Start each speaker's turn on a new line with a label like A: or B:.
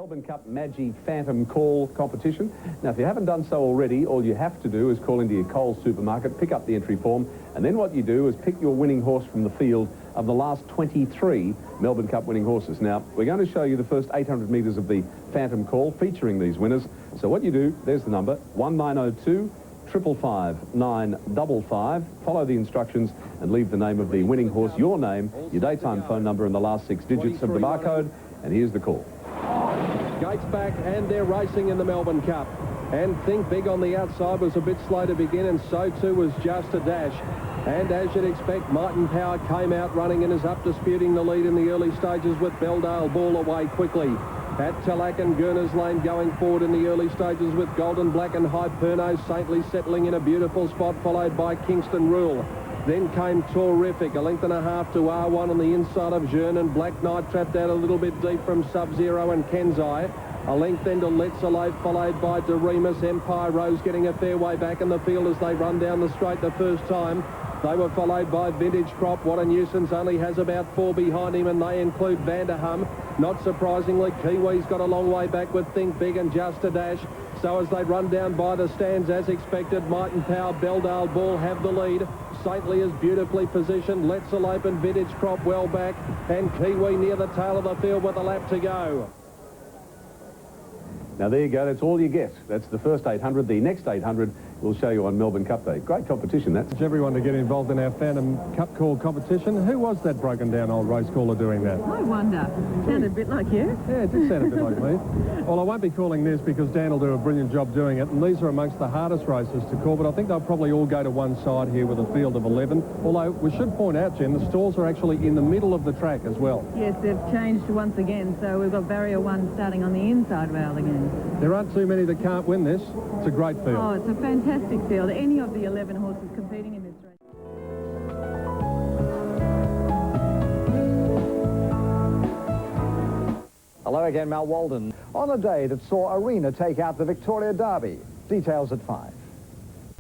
A: Melbourne Cup Maggi Phantom Call competition. Now, if you haven't done so already, all you have to do is call into your Coles supermarket, pick up the entry form, and then what you do is pick your winning horse from the field of the last 23 Melbourne Cup winning horses. Now, we're going to show you the first 800 metres of the Phantom Call featuring these winners. So what you do, there's the number, 1902 555 955. Follow the instructions and leave the name of the winning horse, your name, your daytime phone number, and the last 6 digits of the barcode. And here's the call.
B: Gates back, and they're racing in the Melbourne Cup. And Think Big on the outside was a bit slow to begin, and so too was Just a Dash. And as you'd expect, Martin Power came out running and is up disputing the lead in the early stages with Belldale Ball away quickly. At Tallack and Gurner's Lane going forward in the early stages with Golden Black and Hyperno Saintly settling in a beautiful spot, followed by Kingston Rule. Then came Terrific, a length and a half to R1 on the inside of Jearn, and Black Knight trapped out a little bit deep from Sub-Zero and Kenzai. A length then to Let's Alive, followed by Doremus. Empire Rose getting a fair way back in the field as they run down the straight the first time. They were followed by Vintage Crop. What a Nuisance only has about 4 behind him, and they include Vanderham. Not surprisingly, Kiwi's got a long way back with Think Big and Just a Dash. So as they run down by the stands, as expected, Martin Power, Belldale Ball have the lead. Saintly is beautifully positioned. Let's Alive and Vintage Crop well back, and Kiwi near the tail of the field with a lap to go.
A: Now, there you go. That's all you get. That's the first 800. The next 800 we'll show you on Melbourne Cup Day. Great competition, that's.
B: Everyone to get involved in our Phantom Cup Call competition. Who was that broken down old race caller doing that?
C: I wonder. Sounded a bit like you.
B: Yeah, it did sound a bit like me. Well, I won't be calling this because Dan will do a brilliant job doing it, and these are amongst the hardest races to call, but I think they'll probably all go to one side here with a field of 11. Although, we should point out, Jen, the stalls are actually in the middle of the track as well.
C: Yes, they've changed once again, so we've got barrier 1 starting on the inside rail again.
B: There aren't too many that can't win this. It's a great field.
C: Oh, it's a fantastic field. Any of the 11 horses competing in this race.
D: Hello again, Mal Walden. On a day that saw Arena take out the Victoria Derby. Details at 5.